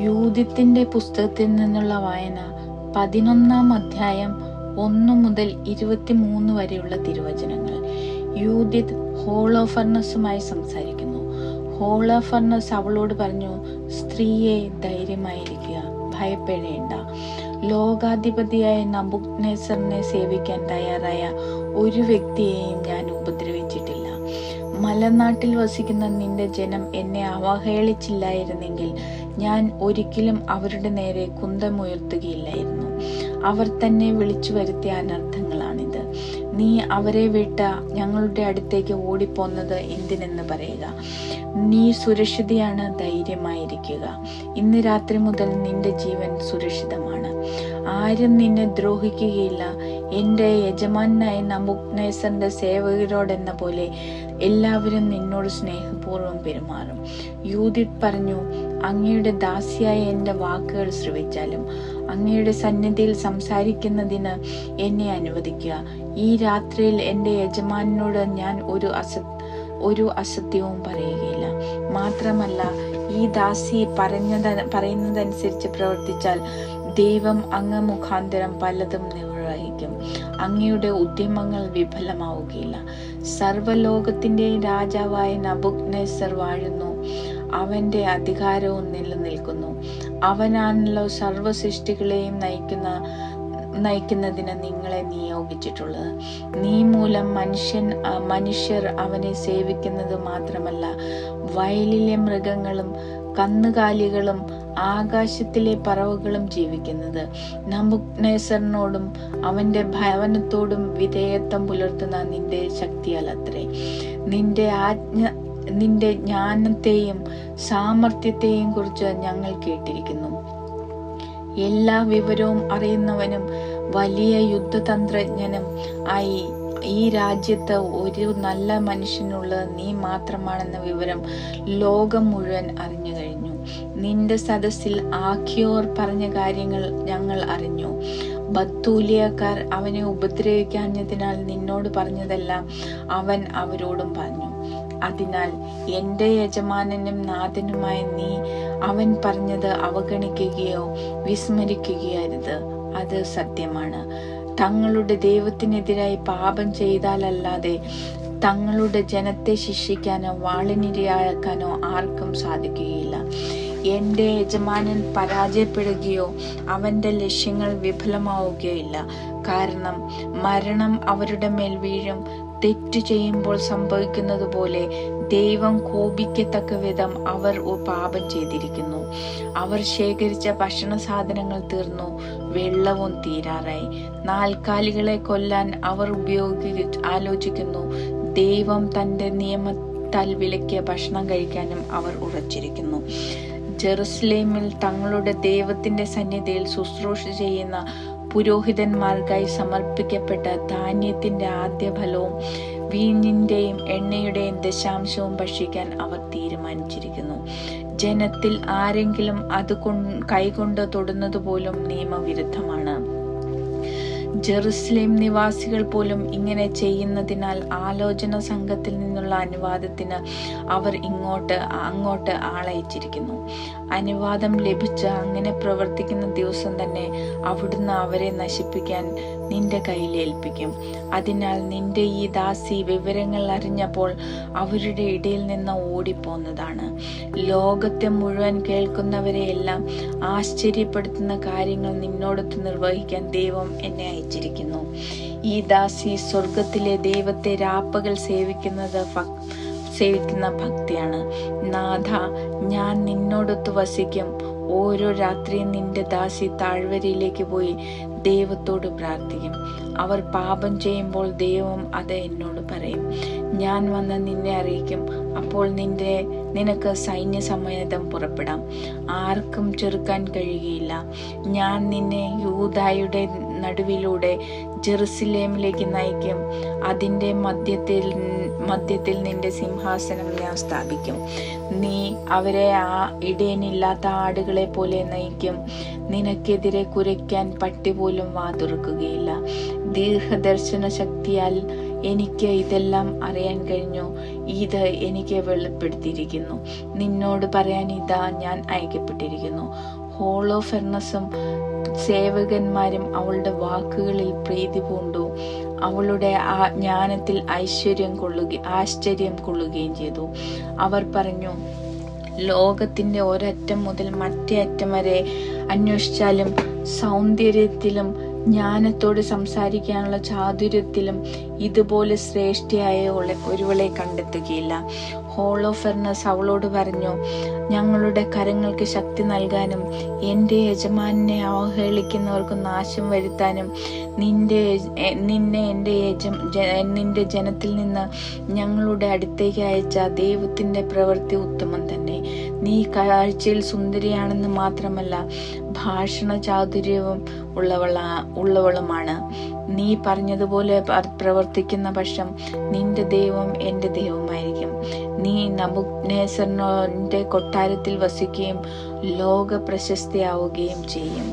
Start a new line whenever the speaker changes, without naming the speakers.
യൂദിത്തിന്റെ പുസ്തകത്തിൽ നിന്നുള്ള വായന 11-ാം അധ്യായം 1 മുതൽ 23 വരെയുള്ള തിരുവചനങ്ങൾ. യൂദിത്ത് ഹോളോഫർണസുമായി സംസാരിക്കുന്നു. ഹോളോഫർണസ് അവളോട് പറഞ്ഞു, സ്ത്രീയെ, ധൈര്യമായിരിക്കുക, ഭയപ്പെടേണ്ട. ലോകാധിപതിയായ നബൂഖദ്നേസറിനെ സേവിക്കാൻ തയ്യാറായ ഒരു വ്യക്തിയെയും ഞാൻ ഉപദ്രവിച്ചിട്ടില്ല. മലനാട്ടിൽ വസിക്കുന്ന നിന്റെ ജനം എന്നെ അവഹേളിച്ചില്ലായിരുന്നെങ്കിൽ ഞാൻ ഒരിക്കലും അവരുടെ നേരെ കുന്തമുയർത്തുകയില്ലായിരുന്നു. അവർ തന്നെ വിളിച്ചു വരുത്തിയ അനർത്ഥങ്ങളാണിത്. നീ അവരെ വിട്ട ഞങ്ങളുടെ അടുത്തേക്ക് ഓടിപ്പോന്നത് എന്തിനെന്ന് പറയുക. നീ സുരക്ഷിതയാണ്, ധൈര്യമായിരിക്കുക. ഇന്ന് രാത്രി മുതൽ നിന്റെ ജീവൻ സുരക്ഷിതമാണ്. ആരും നിന്നെ ദ്രോഹിക്കുകയില്ല. എൻ്റെ യജമാനായ നബൂഖദ്നേസറിന്റെ സേവകരോടെന്ന പോലെ എല്ലാവരും നിന്നോട് സ്നേഹപൂർവ്വം പെരുമാറും. യൂദിത്ത് പറഞ്ഞു, അങ്ങയുടെ ദാസിയായ എൻ്റെ വാക്കുകൾ ശ്രവിച്ചാലും അങ്ങയുടെ സന്നിധിയിൽ സംസാരിക്കുന്നതിന് എന്നെ അനുവദിക്കുക. ഈ രാത്രിയിൽ എൻ്റെ യജമാനോട് ഞാൻ ഒരു അസത്യവും പറയുകയില്ല. മാത്രമല്ല, ഈ ദാസി പറയുന്നതനുസരിച്ച് പ്രവർത്തിച്ചാൽ ദൈവം അങ്ങ് മുഖാന്തരം പലതും നിർവഹിക്കും. അങ്ങയുടെ ഉദ്യമങ്ങൾ വിഫലമാവുകയില്ല. സർവ്വലോകത്തിന്റെ രാജാവായ നബൂഖദ്നേസർ വാഴുന്നു. അവന്റെ അധികാരവും നിലനിൽക്കുന്നു. അവനാണല്ലോ സർവ്വ സൃഷ്ടികളെയും നയിക്കുന്നതിന് നിങ്ങളെ നിയോഗിച്ചിട്ടുള്ളത്. നീ മൂലം മനുഷ്യർ അവനെ സേവിക്കുന്നത് മാത്രമല്ല, വയലിലെ മൃഗങ്ങളും കന്നുകാലികളും ആകാശത്തിലെ പറവകളും ജീവിക്കുന്നത്. നബൂഖദ്നേസറിനോടും അവന്റെ ഭവനത്തോടും വിധേയത്വം പുലർത്തുന്ന നിന്റെ ശക്തിയാലത്രേ. നിന്റെ ജ്ഞാനത്തെയും സാമർത്ഥ്യത്തെയും കുറിച്ച് ഞങ്ങൾ കേട്ടിരിക്കുന്നു. എല്ലാ വിവരവും അറിയുന്നവനും വലിയ യുദ്ധതന്ത്രജ്ഞനും ആയി ഈ രാജ്യത്ത് ഒരു നല്ല മനുഷ്യനുള്ളത് നീ മാത്രമാണെന്ന വിവരം ലോകം മുഴുവൻ അറിഞ്ഞു കഴിഞ്ഞു. നിന്റെ സദസ്സിൽ ആഖിയോർ പറഞ്ഞ കാര്യങ്ങൾ ഞങ്ങൾ അറിഞ്ഞു. ബത്തൂലിയക്കാർ അവനെ ഉപദ്രവിക്കാഞ്ഞതിനാൽ നിന്നോട് പറഞ്ഞതെല്ലാം അവൻ അവരോടും പറഞ്ഞു. അതിനാൽ എൻ്റെ യജമാനനും നാഥനുമായ നീ അവൻ പറഞ്ഞത് അവഗണിക്കുകയോ വിസ്മരിക്കുകയോ അരുത്. അത് സത്യമാണ്. തങ്ങളുടെ ദൈവത്തിനെതിരായി പാപം ചെയ്താലല്ലാതെ തങ്ങളുടെ ജനത്തെ ശിക്ഷിക്കാനോ വാളിനിരയാക്കാനോ ആർക്കും സാധിക്കുകയില്ല. എൻ്റെ യജമാനൻ പരാജയപ്പെടുകയോ അവൻ്റെ ലക്ഷ്യങ്ങൾ വിഫലമാവുകയോ ഇല്ല. കാരണം മരണം അവരുടെ മേൽ വീഴും. തെറ്റു ചെയ്യുമ്പോൾ സംഭവിക്കുന്നത് പോലെ ദൈവം കോപിക്കത്തക്ക വിധം അവർ പാപം ചെയ്തിരിക്കുന്നു. അവർ ശേഖരിച്ച ഭക്ഷണ സാധനങ്ങൾ തീർന്നു, വെള്ളവും തീരാറായി. നാൽക്കാലികളെ കൊല്ലാൻ അവർ ആലോചിക്കുന്നു. ദൈവം തൻ്റെ നിയമത്താൽ വിലക്കിയ ഭക്ഷണം കഴിക്കാനും അവർ ഉറച്ചിരിക്കുന്നു. ജെറുസലേമിൽ തങ്ങളുടെ ദൈവത്തിന്റെ സന്നിധിയിൽ ശുശ്രൂഷ ചെയ്യുന്ന പുരോഹിതന്മാർക്കായി സമർപ്പിക്കപ്പെട്ട ധാന്യത്തിന്റെ ആദ്യ ഫലവും വീഞ്ഞിന്റെയും എണ്ണയുടെയും ദശാംശവും ഭക്ഷിക്കാൻ അവർ തീരുമാനിച്ചിരിക്കുന്നു. ജനത്തിൽ ആരെങ്കിലും അത് കൈകൊണ്ട് തൊടുന്നത് പോലും നിയമവിരുദ്ധമാണ്. ജെറുസലേം നിവാസികൾ പോലും ഇങ്ങനെ ചെയ്യുന്നതിനാൽ ആലോചന സംഘത്തിൽ നിന്നുള്ള അനുവാദത്തിന് അവർ അങ്ങോട്ട് ആളയച്ചിരിക്കുന്നു. അനുവാദം ലഭിച്ച് അങ്ങനെ പ്രവർത്തിക്കുന്ന ദിവസം തന്നെ അവിടുന്ന് അവരെ നശിപ്പിക്കാൻ നിന്റെ കയ്യിൽ ഏൽപ്പിക്കും. അതിനാൽ നിന്റെ ഈ ദാസി വിവരങ്ങൾ അറിഞ്ഞപ്പോൾ അവരുടെ ഇടയിൽ നിന്ന് ഓടിപ്പോന്നതാണ്. ലോകത്തെ മുഴുവൻ കേൾക്കുന്നവരെയെല്ലാം ആശ്ചര്യപ്പെടുത്തുന്ന കാര്യങ്ങൾ നിന്നോടൊത്ത് നിർവഹിക്കാൻ ദൈവം എന്നെ അയച്ചിരിക്കുന്നു. ഈ ദാസി സ്വർഗത്തിലെ ദൈവത്തെ രാപ്പകൽ സേവിക്കുന്ന ഭക്തിയാണ്. നാഥ, ഞാൻ നിന്നോടൊത്ത് വസിക്കും. ഓരോ രാത്രിയും നിന്റെ ദാസി താഴ്വരയിലേക്ക് പോയി ദൈവത്തോട് പ്രാർത്ഥിക്കും. അവർ പാപം ചെയ്യുമ്പോൾ ദൈവം അത് എന്നോട് പറയും. ഞാൻ വന്ന് നിന്നെ അറിയിക്കും. അപ്പോൾ നിനക്ക് സൈന്യസമേതം പുറപ്പെടാം. ആർക്കും ചെറുക്കാൻ കഴിയുകയില്ല. ഞാൻ നിന്നെ യൂദായുടെ നടുവിലൂടെ ജെറുസലേമിലേക്ക് നയിക്കും. അതിൻ്റെ മധ്യത്തിൽ നിന്റെ സിംഹാസനം ഞാൻ സ്ഥാപിക്കും. നീ അവരെ ഇടയനില്ലാത്ത ആടുകളെ പോലെ നയിക്കും. നിനക്കെതിരെ കുരയ്ക്കാൻ പട്ടി പോലും വാതുറക്കുകയില്ല. ദീർഘദർശന ശക്തിയാൽ എനിക്ക് ഇതെല്ലാം അറിയാൻ കഴിഞ്ഞു. ഇത് എനിക്ക് വെളിപ്പെടുത്തിയിരിക്കുന്നു. നിന്നോട് പറയാൻ ഇതാ ഞാൻ അയക്കപ്പെട്ടിരിക്കുന്നു. ഹോളോഫെർണസും സേവകന്മാരും അവളുടെ വാക്കുകളിൽ പ്രീതി പൂണ്ടു. അവളുടെ ആ ജ്ഞാനത്തിൽ ആശ്ചര്യം കൊള്ളുകയും ചെയ്തു. അവർ പറഞ്ഞു, ലോകത്തിന്റെ ഒരറ്റം മുതൽ മറ്റേ അറ്റം വരെ അന്വേഷിച്ചാലും സൗന്ദര്യത്തിലും ജ്ഞാനത്തോട് സംസാരിക്കാനുള്ള ചാതുര്യത്തിലും ഇതുപോലെ ശ്രേഷ്ഠയായ ഒരുവളെ കണ്ടെത്തുകയില്ല. ഹോളോഫെർണസ് അവളോട് പറഞ്ഞു, ഞങ്ങളുടെ കരങ്ങൾക്ക് ശക്തി നൽകാനും എൻ്റെ യജമാനെ അവഹേളിക്കുന്നവർക്ക് നാശം വരുത്താനും നിന്നെ നിന്റെ ജനത്തിൽ നിന്ന് ഞങ്ങളുടെ അടുത്തേക്ക് അയച്ച ദൈവത്തിൻ്റെ പ്രവൃത്തി ഉത്തമം തന്നെ. നീ കാഴ്ചയിൽ സുന്ദരിയാണെന്ന് മാത്രമല്ല, ഭാഷണ ചാതുര്യവും ഉള്ളവളുമാണ്. നീ പറഞ്ഞതുപോലെ പ്രവർത്തിക്കുന്ന പക്ഷം നിന്റെ ദൈവം എൻ്റെ ദൈവമായിരിക്കും. നീ നബൂഖദ്നേസറിന്റെ കൊട്ടാരത്തിൽ വസിക്കുകയും ലോക പ്രശസ്തയാവുകയും ചെയ്യും.